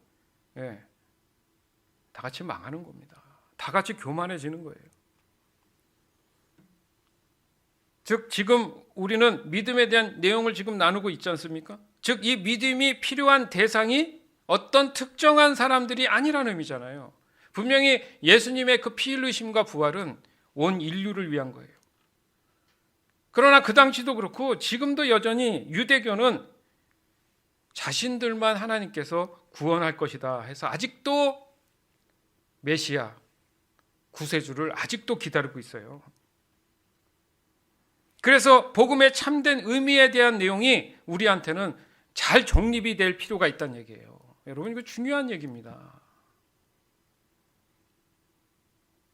다 같이 망하는 겁니다. 다 같이 교만해지는 거예요. 즉 지금 우리는 믿음에 대한 내용을 지금 나누고 있지 않습니까? 즉 이 믿음이 필요한 대상이 어떤 특정한 사람들이 아니라는 의미잖아요. 분명히 예수님의 그 피 흘리심과 부활은 온 인류를 위한 거예요. 그러나 그 당시도 그렇고 지금도 여전히 유대교는 자신들만 하나님께서 구원할 것이다 해서 아직도 메시아, 구세주를 아직도 기다리고 있어요. 그래서 복음의 참된 의미에 대한 내용이 우리한테는 잘 정립이 될 필요가 있다는 얘기예요. 여러분 이거 중요한 얘기입니다.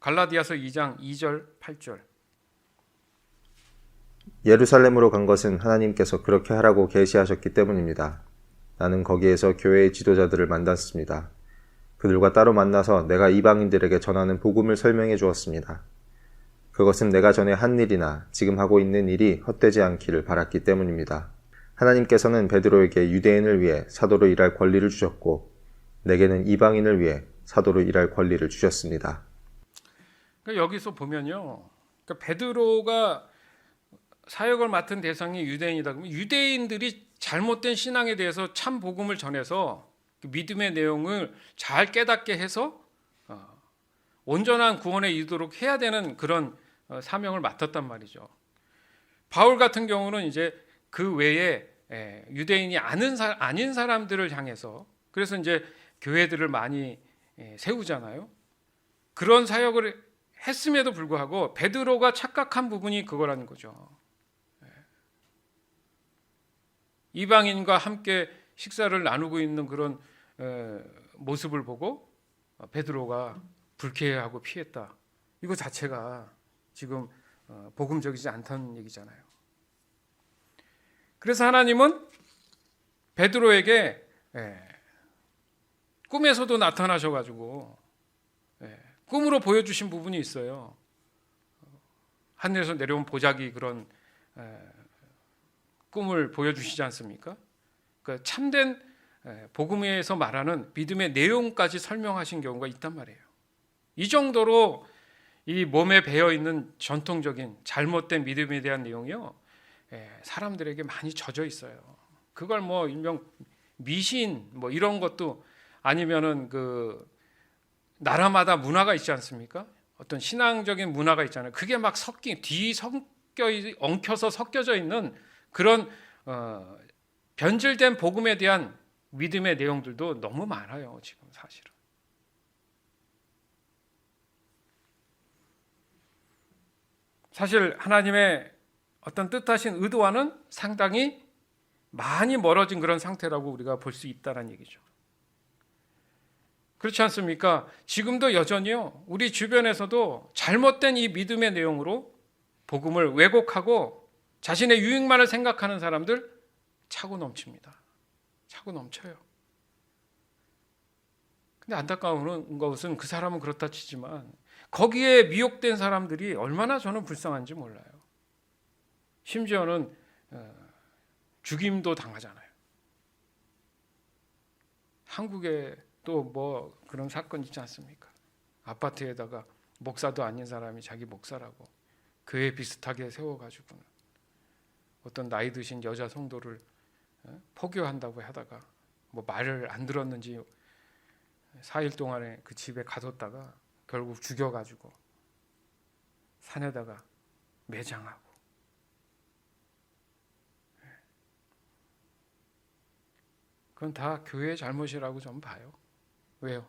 갈라디아서 2장 2절 8절. 예루살렘으로 간 것은 하나님께서 그렇게 하라고 계시하셨기 때문입니다. 나는 거기에서 교회의 지도자들을 만났습니다. 그들과 따로 만나서 내가 이방인들에게 전하는 복음을 설명해 주었습니다. 그것은 내가 전에 한 일이나 지금 하고 있는 일이 헛되지 않기를 바랐기 때문입니다. 하나님께서는 베드로에게 유대인을 위해 사도로 일할 권리를 주셨고 내게는 이방인을 위해 사도로 일할 권리를 주셨습니다. 그러니까 여기서 보면요, 그러니까 베드로가 사역을 맡은 대상이 유대인이다. 그러면 유대인들이 잘못된 신앙에 대해서 참 복음을 전해서 그 믿음의 내용을 잘 깨닫게 해서 온전한 구원에 이르도록 해야 되는 그런 사명을 맡았단 말이죠. 바울 같은 경우는 이제 그 외에 유대인이 아닌 사람들을 향해서 그래서 이제 교회들을 많이 세우잖아요. 그런 사역을 했음에도 불구하고 베드로가 착각한 부분이 그거라는 거죠. 이방인과 함께 식사를 나누고 있는 그런 모습을 보고 베드로가 불쾌해하고 피했다. 이거 자체가 지금 복음적이지 않다는 얘기잖아요. 그래서 하나님은 베드로에게 꿈에서도 나타나셔가지고 꿈으로 보여주신 부분이 있어요. 하늘에서 내려온 보자기 그런 꿈을 보여주시지 않습니까? 그러니까 참된 복음에서 말하는 믿음의 내용까지 설명하신 경우가 있단 말이에요. 이 정도로 이 몸에 배어 있는 전통적인 잘못된 믿음에 대한 내용이요, 사람들에게 많이 젖어 있어요. 그걸 뭐 일명 미신 뭐 이런 것도 아니면은 그 나라마다 문화가 있지 않습니까? 어떤 신앙적인 문화가 있잖아요. 그게 막 엉켜서 섞여져 있는 그런 변질된 복음에 대한 믿음의 내용들도 너무 많아요. 지금 사실은. 사실 하나님의 어떤 뜻하신 의도와는 상당히 많이 멀어진 그런 상태라고 우리가 볼 수 있다는 얘기죠. 그렇지 않습니까? 지금도 여전히요, 우리 주변에서도 잘못된 이 믿음의 내용으로 복음을 왜곡하고 자신의 유익만을 생각하는 사람들 차고 넘칩니다. 차고 넘쳐요. 근데 안타까운 것은 그 사람은 그렇다 치지만 거기에 미혹된 사람들이 얼마나 저는 불쌍한지 몰라요. 심지어는 죽임도 당하잖아요. 한국에 또 뭐 그런 사건 있지 않습니까? 아파트에다가 목사도 아닌 사람이 자기 목사라고 교회 비슷하게 세워가지고는 어떤 나이 드신 여자 성도를 포교한다고 하다가 뭐 말을 안 들었는지 4일 동안에 그 집에 가뒀다가 결국 죽여가지고 산에다가 매장하고. 그건 다 교회의 잘못이라고 저는 봐요. 왜요?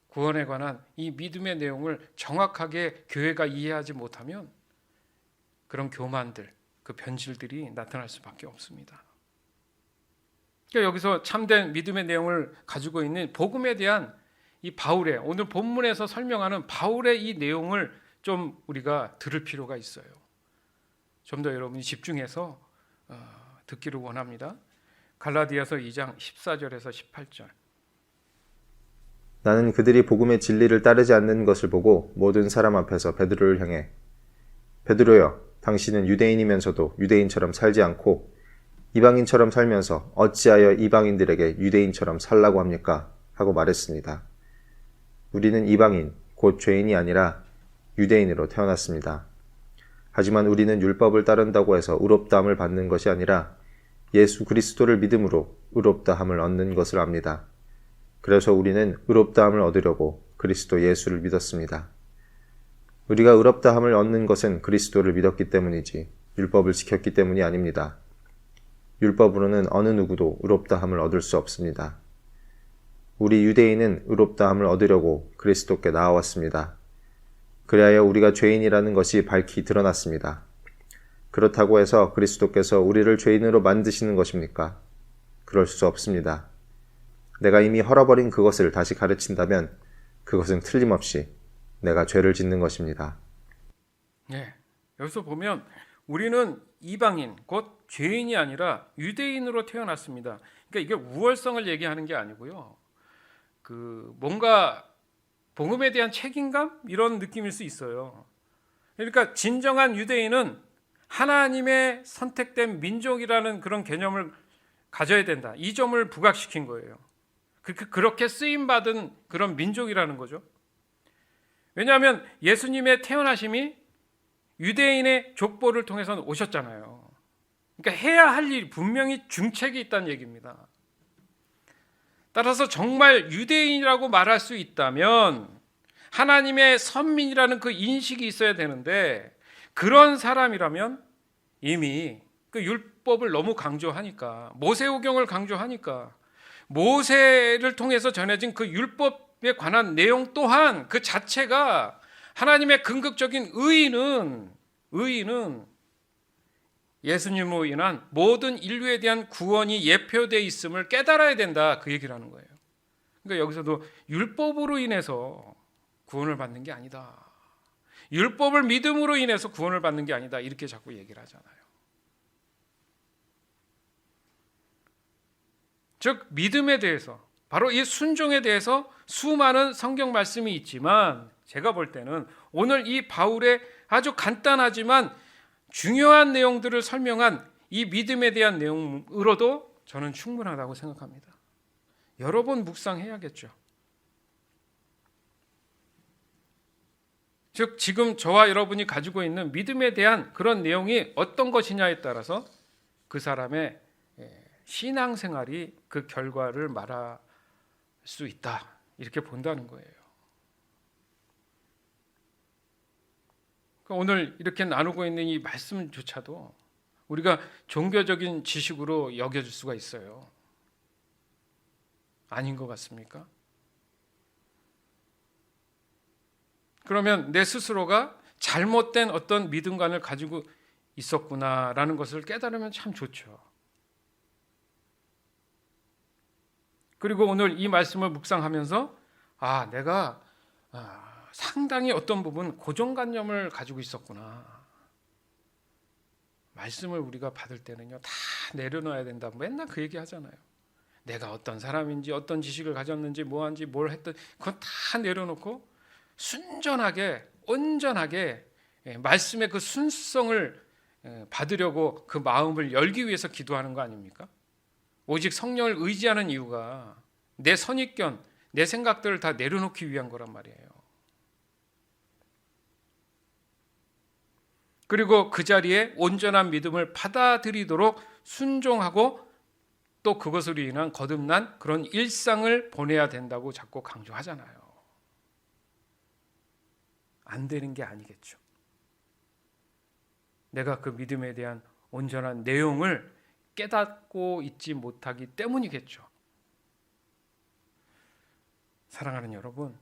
구원에 관한 이 믿음의 내용을 정확하게 교회가 이해하지 못하면 그런 교만들, 그 변질들이 나타날 수밖에 없습니다. 그러니까 여기서 참된 믿음의 내용을 가지고 있는 복음에 대한 이 바울의, 오늘 본문에서 설명하는 바울의 이 내용을 좀 우리가 들을 필요가 있어요. 좀 더 여러분이 집중해서 듣기를 원합니다. 갈라디아서 2장 14절에서 18절. 나는 그들이 복음의 진리를 따르지 않는 것을 보고 모든 사람 앞에서 베드로를 향해 베드로여, 당신은 유대인이면서도 유대인처럼 살지 않고 이방인처럼 살면서 어찌하여 이방인들에게 유대인처럼 살라고 합니까? 하고 말했습니다. 우리는 이방인, 곧 죄인이 아니라 유대인으로 태어났습니다. 하지만 우리는 율법을 따른다고 해서 의롭다함을 받는 것이 아니라 예수 그리스도를 믿음으로 의롭다함을 얻는 것을 압니다. 그래서 우리는 의롭다함을 얻으려고 그리스도 예수를 믿었습니다. 우리가 의롭다함을 얻는 것은 그리스도를 믿었기 때문이지 율법을 지켰기 때문이 아닙니다. 율법으로는 어느 누구도 의롭다함을 얻을 수 없습니다. 우리 유대인은 의롭다함을 얻으려고 그리스도께 나아왔습니다. 그리하여 우리가 죄인이라는 것이 밝히 드러났습니다. 그렇다고 해서 그리스도께서 우리를 죄인으로 만드시는 것입니까? 그럴 수 없습니다. 내가 이미 헐어버린 그것을 다시 가르친다면 그것은 틀림없이 내가 죄를 짓는 것입니다. 네, 여기서 보면 우리는 이방인, 곧 죄인이 아니라 유대인으로 태어났습니다. 그러니까 이게 우월성을 얘기하는 게 아니고요. 뭔가 복음에 대한 책임감 이런 느낌일 수 있어요. 그러니까 진정한 유대인은 하나님의 선택된 민족이라는 그런 개념을 가져야 된다. 이 점을 부각시킨 거예요. 그렇게 쓰임받은 그런 민족이라는 거죠. 왜냐하면 예수님의 태어나심이 유대인의 족보를 통해서 오셨잖아요. 그러니까 해야 할 일 분명히 중책이 있다는 얘기입니다. 따라서 정말 유대인이라고 말할 수 있다면 하나님의 선민이라는 그 인식이 있어야 되는데 그런 사람이라면 이미 그 율법을 너무 강조하니까 모세오경을 강조하니까 모세를 통해서 전해진 그 율법에 관한 내용 또한 그 자체가 하나님의 궁극적인 의의는 예수님으로 인한 모든 인류에 대한 구원이 예표되어 있음을 깨달아야 된다, 그 얘기를 하는 거예요. 그러니까 여기서도 율법으로 인해서 구원을 받는 게 아니다, 율법을 믿음으로 인해서 구원을 받는 게 아니다, 이렇게 자꾸 얘기를 하잖아요. 즉 믿음에 대해서, 바로 이 순종에 대해서 수많은 성경 말씀이 있지만 제가 볼 때는 오늘 이 바울의 아주 간단하지만 중요한 내용들을 설명한 이 믿음에 대한 내용으로도 저는 충분하다고 생각합니다. 여러 번 묵상해야겠죠. 즉 지금 저와 여러분이 가지고 있는 믿음에 대한 그런 내용이 어떤 것이냐에 따라서 그 사람의 신앙생활이 그 결과를 말할 수 있다, 이렇게 본다는 거예요. 오늘 이렇게 나누고 있는 이 말씀조차도 우리가 종교적인 지식으로 여겨질 수가 있어요. 아닌 것 같습니까? 그러면 내 스스로가 잘못된 어떤 믿음관을 가지고 있었구나라는 것을 깨달으면 참 좋죠. 그리고 오늘 이 말씀을 묵상하면서 내가 상당히 어떤 부분 고정관념을 가지고 있었구나. 말씀을 우리가 받을 때는요, 다 내려놔야 된다. 맨날 그 얘기 하잖아요. 내가 어떤 사람인지, 어떤 지식을 가졌는지, 뭐한지, 뭘 했든 그건 다 내려놓고 순전하게, 온전하게 말씀의 그 순수성을 받으려고 그 마음을 열기 위해서 기도하는 거 아닙니까? 오직 성령을 의지하는 이유가 내 선입견, 내 생각들을 다 내려놓기 위한 거란 말이에요. 그리고 그 자리에 온전한 믿음을 받아들이도록 순종하고 또 그것으로 인한 거듭난 그런 일상을 보내야 된다고 자꾸 강조하잖아요. 안 되는 게 아니겠죠. 내가 그 믿음에 대한 온전한 내용을 깨닫고 있지 못하기 때문이겠죠. 사랑하는 여러분,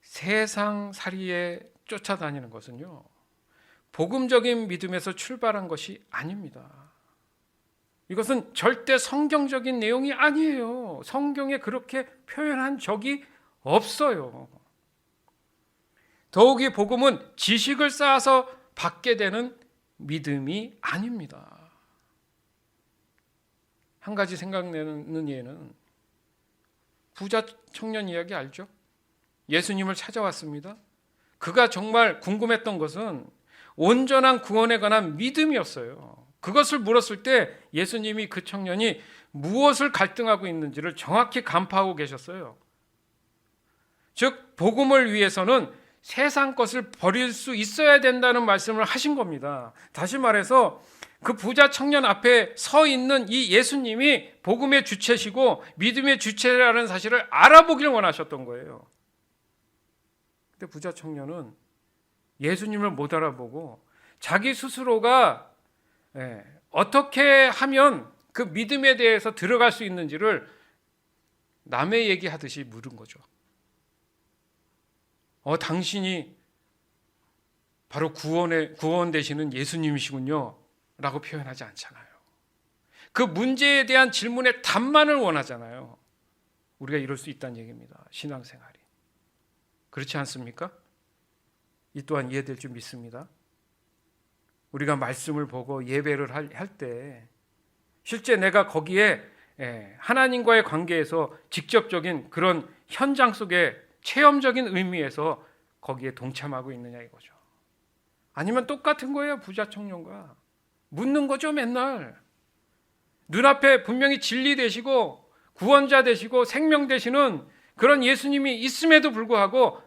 세상살이에 쫓아다니는 것은요, 복음적인 믿음에서 출발한 것이 아닙니다. 이것은 절대 성경적인 내용이 아니에요. 성경에 그렇게 표현한 적이 없어요. 더욱이 복음은 지식을 쌓아서 받게 되는 믿음이 아닙니다. 한 가지 생각나는 예는 부자 청년 이야기 알죠? 예수님을 찾아왔습니다. 그가 정말 궁금했던 것은 온전한 구원에 관한 믿음이었어요. 그것을 물었을 때 예수님이 그 청년이 무엇을 갈등하고 있는지를 정확히 간파하고 계셨어요. 즉 복음을 위해서는 세상 것을 버릴 수 있어야 된다는 말씀을 하신 겁니다. 다시 말해서 그 부자 청년 앞에 서 있는 이 예수님이 복음의 주체시고 믿음의 주체라는 사실을 알아보길 원하셨던 거예요. 근데 부자 청년은 예수님을 못 알아보고 자기 스스로가 어떻게 하면 그 믿음에 대해서 들어갈 수 있는지를 남의 얘기하듯이 물은 거죠. 당신이 바로 구원 되시는 예수님이시군요 라고 표현하지 않잖아요. 그 문제에 대한 질문의 답만을 원하잖아요. 우리가 이럴 수 있다는 얘기입니다. 신앙생활이. 그렇지 않습니까? 이 또한 이해될 줄 믿습니다. 우리가 말씀을 보고 예배를 할 때 실제 내가 거기에 하나님과의 관계에서 직접적인 그런 현장 속에 체험적인 의미에서 거기에 동참하고 있느냐 이거죠. 아니면 똑같은 거예요. 부자 청년과 묻는 거죠. 맨날 눈앞에 분명히 진리 되시고 구원자 되시고 생명 되시는 그런 예수님이 있음에도 불구하고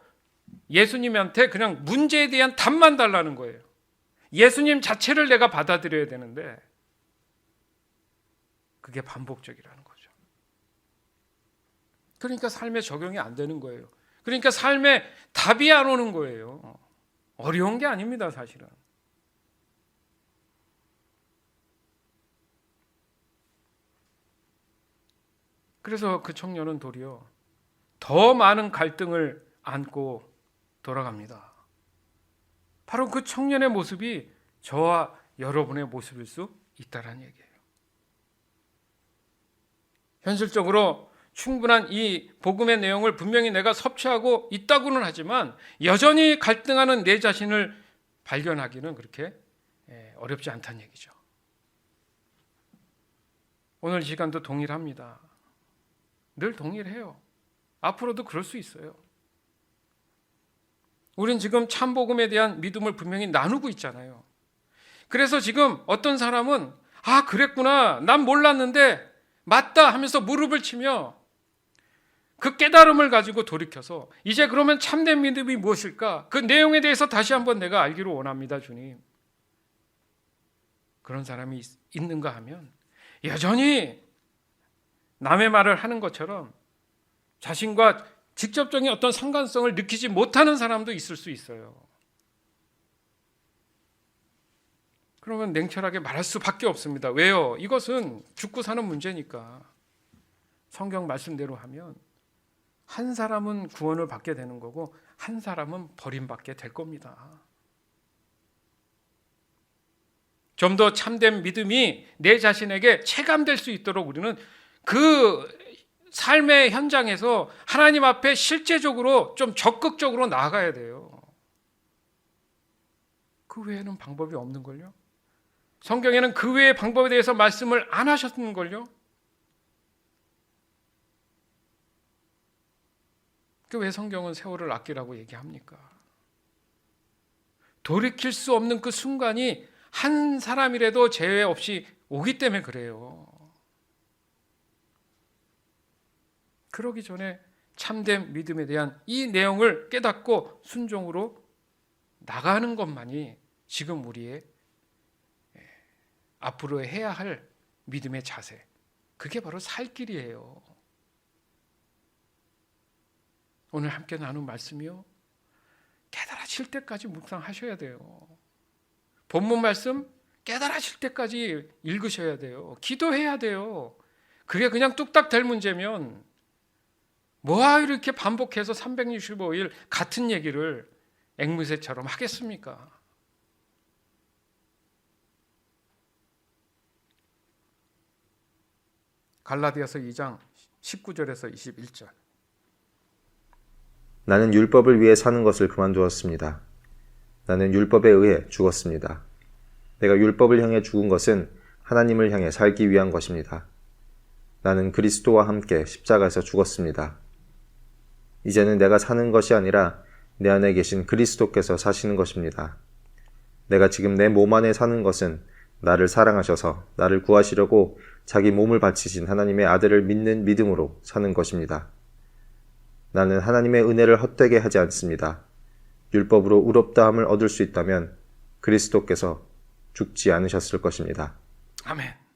예수님한테 그냥 문제에 대한 답만 달라는 거예요. 예수님 자체를 내가 받아들여야 되는데 그게 반복적이라는 거죠. 그러니까 삶에 적용이 안 되는 거예요. 그러니까 삶에 답이 안 오는 거예요. 어려운 게 아닙니다, 사실은. 그래서 그 청년은 도리어 더 많은 갈등을 안고 돌아갑니다. 바로 그 청년의 모습이 저와 여러분의 모습일 수 있다는 얘기예요. 현실적으로 충분한 이 복음의 내용을 분명히 내가 섭취하고 있다고는 하지만 여전히 갈등하는 내 자신을 발견하기는 그렇게 어렵지 않다는 얘기죠. 오늘 시간도 동일합니다. 늘 동일해요. 앞으로도 그럴 수 있어요. 우린 지금 참복음에 대한 믿음을 분명히 나누고 있잖아요. 그래서 지금 어떤 사람은 그랬구나, 난 몰랐는데 맞다 하면서 무릎을 치며 그 깨달음을 가지고 돌이켜서 이제 그러면 참된 믿음이 무엇일까? 그 내용에 대해서 다시 한번 내가 알기를 원합니다, 주님. 그런 사람이 있는가 하면 여전히 남의 말을 하는 것처럼 자신과 직접적인 어떤 상관성을 느끼지 못하는 사람도 있을 수 있어요. 그러면 냉철하게 말할 수밖에 없습니다. 왜요? 이것은 죽고 사는 문제니까. 성경 말씀대로 하면 한 사람은 구원을 받게 되는 거고 한 사람은 버림받게 될 겁니다. 좀 더 참된 믿음이 내 자신에게 체감될 수 있도록 우리는 그 삶의 현장에서 하나님 앞에 실제적으로 좀 적극적으로 나아가야 돼요. 그 외에는 방법이 없는걸요. 성경에는 그 외의 방법에 대해서 말씀을 안 하셨는걸요. 그 왜 성경은 세월을 아끼라고 얘기합니까? 돌이킬 수 없는 그 순간이 한 사람이라도 제외 없이 오기 때문에 그래요. 그러기 전에 참된 믿음에 대한 이 내용을 깨닫고 순종으로 나가는 것만이 지금 우리의 앞으로 해야 할 믿음의 자세, 그게 바로 살 길이에요. 오늘 함께 나눈 말씀이요, 깨달아질 때까지 묵상하셔야 돼요. 본문 말씀 깨달아질 때까지 읽으셔야 돼요. 기도해야 돼요. 그게 그냥 뚝딱 될 문제면 뭐하 이렇게 반복해서 365일 같은 얘기를 앵무새처럼 하겠습니까? 갈라디아서 2장 19절에서 21절. 나는 율법을 위해 사는 것을 그만두었습니다. 나는 율법에 의해 죽었습니다. 내가 율법을 향해 죽은 것은 하나님을 향해 살기 위한 것입니다. 나는 그리스도와 함께 십자가에서 죽었습니다. 이제는 내가 사는 것이 아니라 내 안에 계신 그리스도께서 사시는 것입니다. 내가 지금 내 몸 안에 사는 것은 나를 사랑하셔서 나를 구하시려고 자기 몸을 바치신 하나님의 아들을 믿는 믿음으로 사는 것입니다. 나는 하나님의 은혜를 헛되게 하지 않습니다. 율법으로 의롭다함을 얻을 수 있다면 그리스도께서 죽지 않으셨을 것입니다. 아멘.